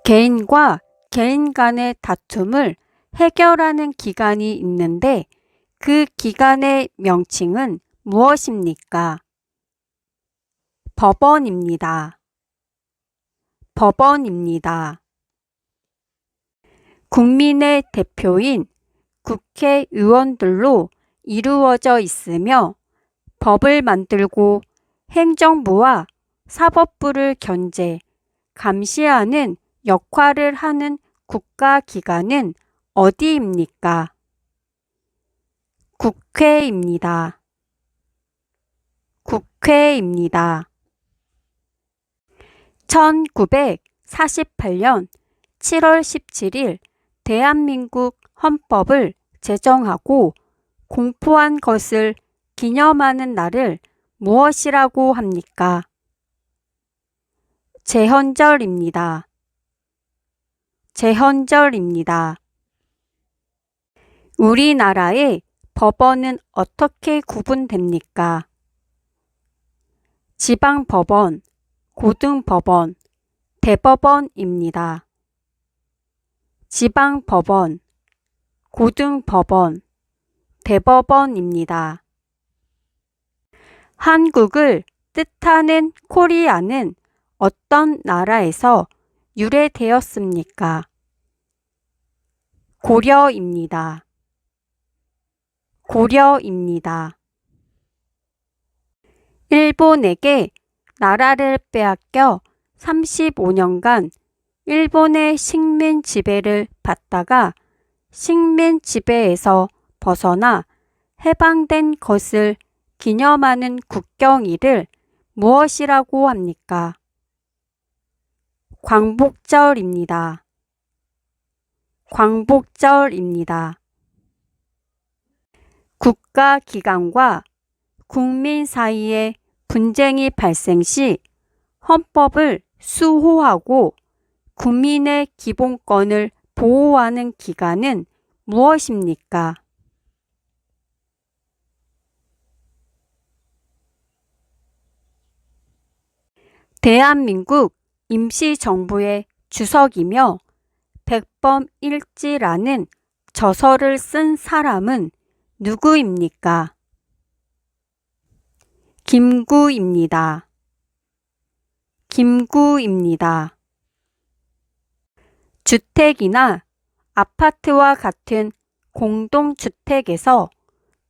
개인과 개인 간의 다툼을 해결하는 기관이 있는데 그 기관의 명칭은 무엇입니까? 법원입니다. 법원입니다. 국민의 대표인 국회의원들로 이루어져 있으며 법을 만들고 행정부와 사법부를 견제, 감시하는 역할을 하는 국가기관은 어디입니까? 국회입니다. 국회입니다. 1948년 7월 17일 대한민국 헌법을 제정하고 공포한 것을 기념하는 날을 무엇이라고 합니까? 제헌절입니다. 제헌절입니다. 우리나라의 법원은 어떻게 구분됩니까? 지방법원, 고등법원, 대법원입니다. 지방법원, 고등법원, 대법원입니다. 한국을 뜻하는 코리아는 어떤 나라에서 유래되었습니까? 고려입니다. 고려입니다. 일본에게 나라를 빼앗겨 35년간 일본의 식민 지배를 받다가 식민 지배에서 벗어나 해방된 것을 기념하는 국경일을 무엇이라고 합니까? 광복절입니다. 광복절입니다. 국가기관과 국민 사이에 분쟁이 발생 시 헌법을 수호하고 국민의 기본권을 보호하는 기관은 무엇입니까? 대한민국 임시정부의 주석이며 백범일지라는 저서를 쓴 사람은 누구입니까? 김구입니다. 김구입니다. 주택이나 아파트와 같은 공동주택에서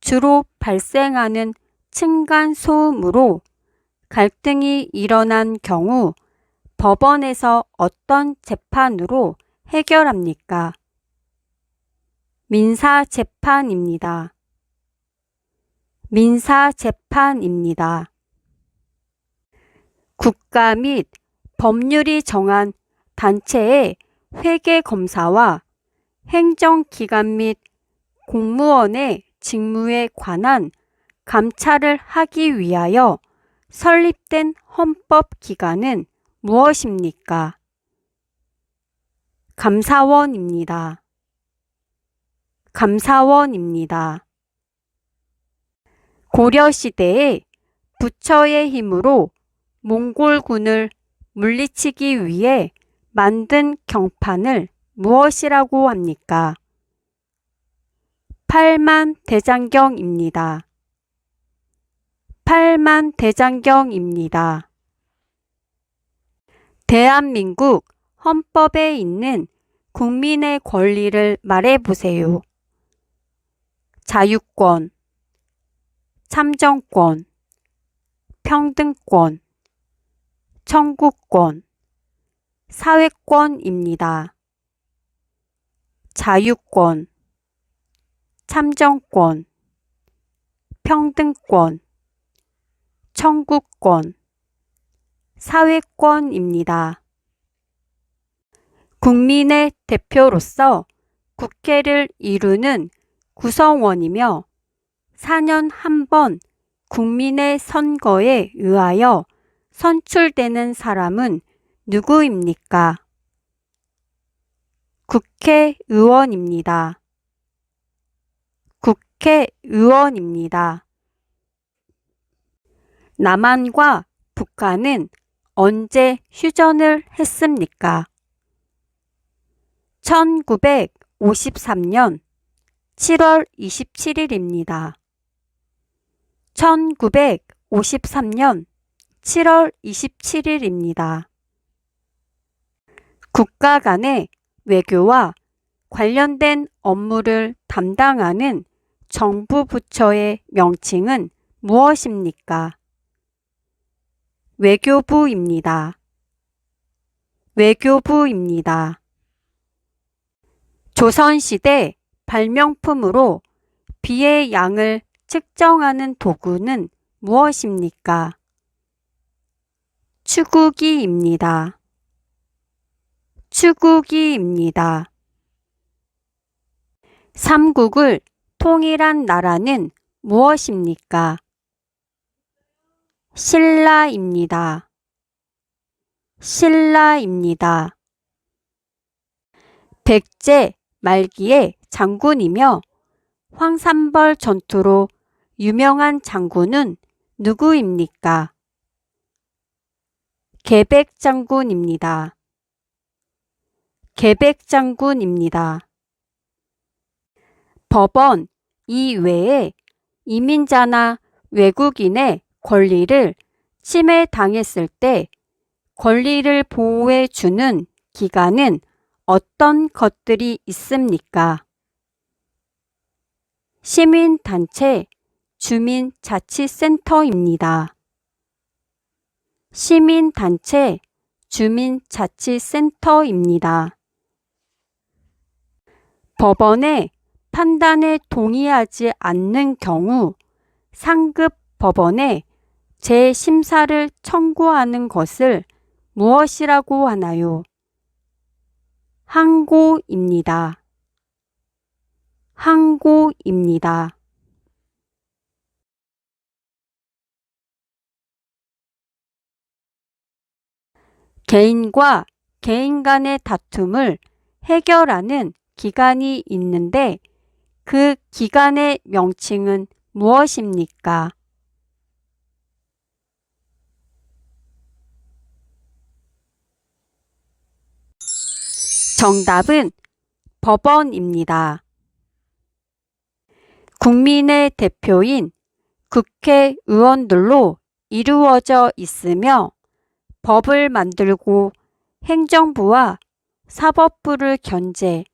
주로 발생하는 층간소음으로 갈등이 일어난 경우 법원에서 어떤 재판으로 해결합니까? 민사재판입니다. 민사재판입니다. 국가 및 법률이 정한 단체의 회계검사와 행정기관 및 공무원의 직무에 관한 감찰을 하기 위하여 설립된 헌법기관은 무엇입니까? 감사원입니다. 감사원입니다. 고려시대에 부처의 힘으로 몽골군을 물리치기 위해 만든 경판을 무엇이라고 합니까? 팔만대장경입니다. 팔만대장경입니다. 대한민국 헌법에 있는 국민의 권리를 말해보세요. 자유권, 참정권, 평등권, 청구권, 사회권입니다. 자유권, 참정권, 평등권, 청구권, 사회권입니다. 국민의 대표로서 국회를 이루는 구성원이며 4년 한 번 국민의 선거에 의하여 선출되는 사람은 누구입니까? 국회의원입니다. 국회의원입니다. 남한과 북한은 언제 휴전을 했습니까? 1953년 7월 27일입니다. 1953년 7월 27일입니다. 국가 간의 외교와 관련된 업무를 담당하는 정부 부처의 명칭은 무엇입니까? 외교부입니다. 외교부입니다. 조선시대 발명품으로 비의 양을 측정하는 도구는 무엇입니까? 추구기입니다. 추구기입니다. 삼국을 통일한 나라는 무엇입니까? 신라입니다. 신라입니다. 백제 말기의 장군이며 황산벌 전투로 유명한 장군은 누구입니까? 계백장군입니다. 계백장군입니다. 법원 이외에 이민자나 외국인의 권리를 침해당했을 때 권리를 보호해 주는 기관은 어떤 것들이 있습니까? 시민단체 주민자치센터입니다. 시민단체 주민자치센터입니다. 법원의 판단에 동의하지 않는 경우 상급 법원에 재심사를 청구하는 것을 무엇이라고 하나요? 항고입니다. 항고입니다. 개인과 개인 간의 다툼을 해결하는 기관이 있는데 그 기관의 명칭은 무엇입니까? 정답은 법원입니다. 국민의 대표인 국회의원들로 이루어져 있으며 법을 만들고 행정부와 사법부를 견제,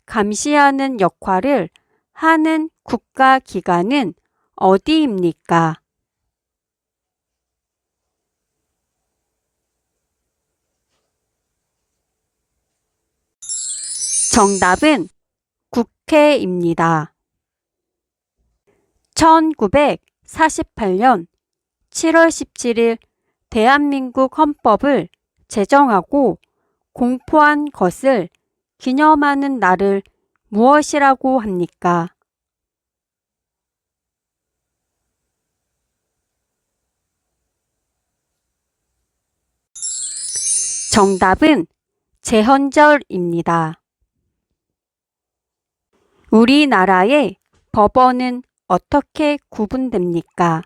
감시하는 역할을 하는 국가기관은 어디입니까? 정답은 국회입니다. 1948년 7월 17일 대한민국 헌법을 제정하고 공포한 것을 기념하는 날을 무엇이라고 합니까? 정답은 제헌절입니다. 우리나라의 법원은 어떻게 구분됩니까?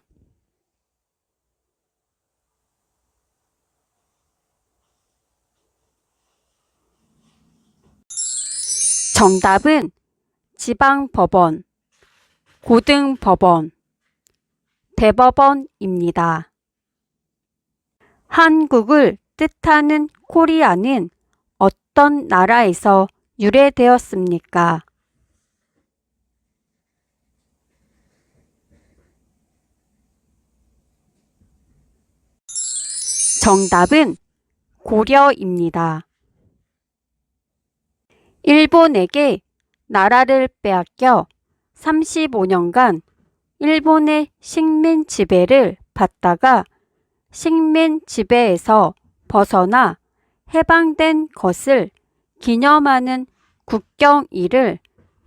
정답은 지방법원, 고등법원, 대법원입니다. 한국을 뜻하는 코리아는 어떤 나라에서 유래되었습니까? 정답은 고려입니다. 일본에게 나라를 빼앗겨 35년간 일본의 식민 지배를 받다가 식민 지배에서 벗어나 해방된 것을 기념하는 국경일을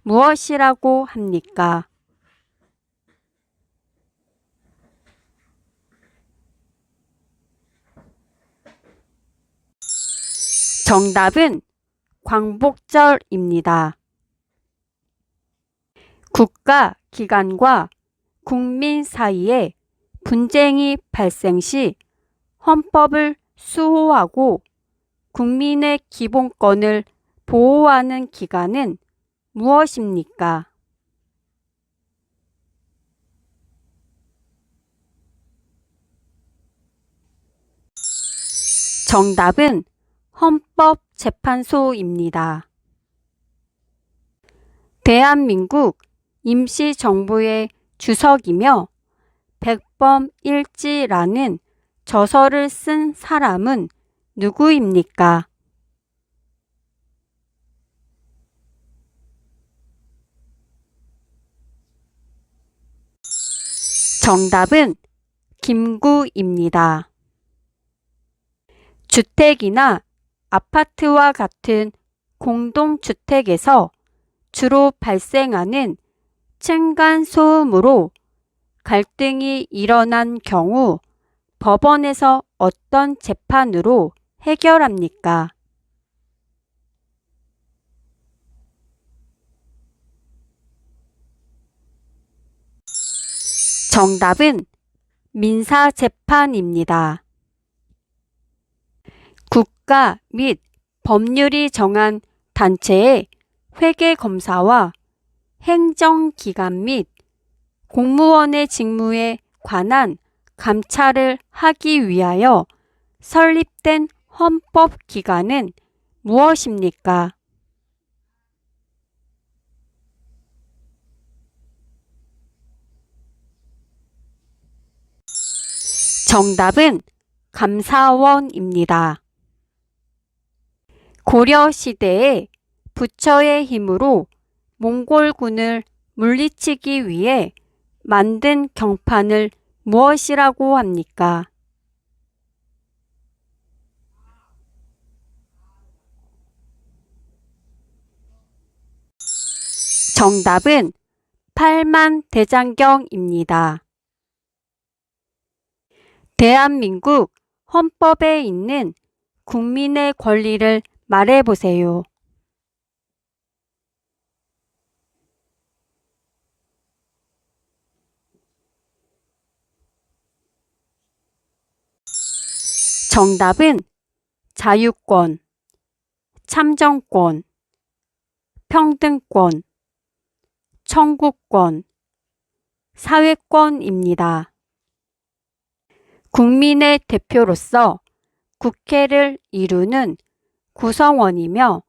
무엇이라고 합니까? 정답은 광복절입니다. 국가 기관과 국민 사이에 분쟁이 발생 시 헌법을 수호하고 국민의 기본권을 보호하는 기관은 무엇입니까? 정답은 헌법재판소입니다. 대한민국 임시정부의 주석이며 백범일지라는 저서를 쓴 사람은 누구입니까? 정답은 김구입니다. 주택이나 아파트와 같은 공동주택에서 주로 발생하는 층간소음으로 갈등이 일어난 경우 법원에서 어떤 재판으로 해결합니까? 정답은 민사재판입니다. 국가 및 법률이 정한 단체의 회계검사와 행정기관 및 공무원의 직무에 관한 감찰을 하기 위하여 설립된 헌법기관은 무엇입니까? 정답은 감사원입니다. 고려시대에 부처의 힘으로 몽골군을 물리치기 위해 만든 경판을 무엇이라고 합니까? 정답은 팔만대장경입니다. 대한민국 헌법에 있는 국민의 권리를 말해보세요. 정답은 자유권, 참정권, 평등권, 청구권, 사회권입니다. 국민의 대표로서 국회를 이루는 구성원이며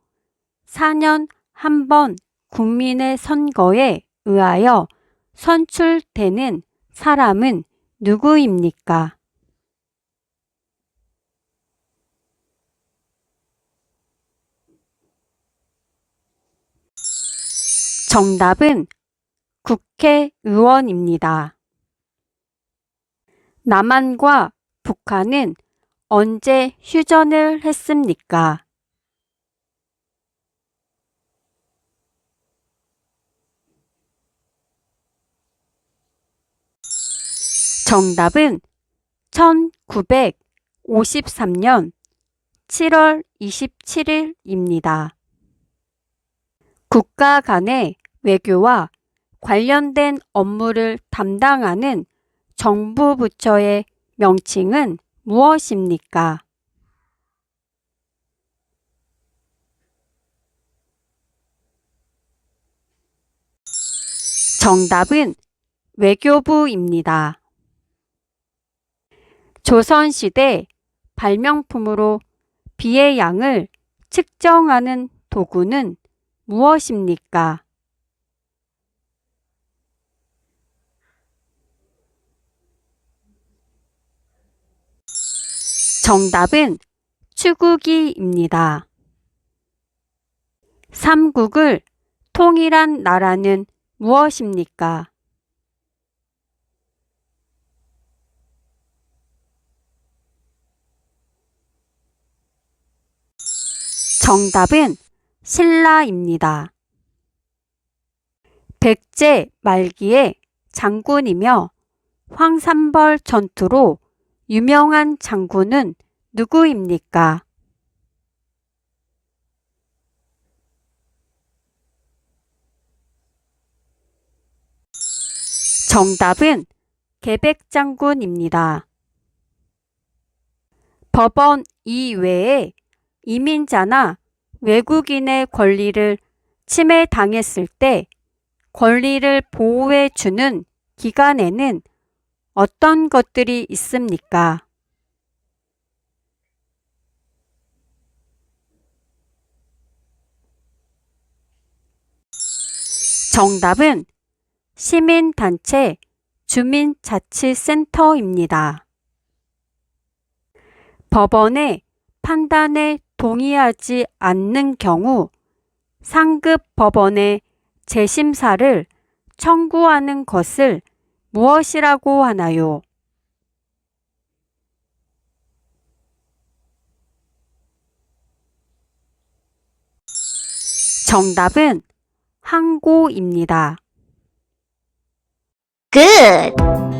4년 한 번 국민의 선거에 의하여 선출되는 사람은 누구입니까? 정답은 국회의원입니다. 남한과 북한은 언제 휴전을 했습니까? 정답은 1953년 7월 27일입니다. 국가 간의 외교와 관련된 업무를 담당하는 정부 부처의 명칭은 무엇입니까? 정답은 외교부입니다. 조선시대 발명품으로 비의 양을 측정하는 도구는 무엇입니까? 정답은 추구기입니다. 삼국을 통일한 나라는 무엇입니까? 정답은 신라입니다. 백제 말기의 장군이며 황산벌 전투로 유명한 장군은 누구입니까? 정답은 계백장군입니다. 법원 이외에 이민자나 외국인의 권리를 침해당했을 때 권리를 보호해 주는 기관에는 어떤 것들이 있습니까? 정답은 시민단체 주민자치센터입니다. 법원의 판단에 동의하지 않는 경우 상급 법원에 재심사를 청구하는 것을 무엇이라고 하나요? 정답은 항고입니다. Good.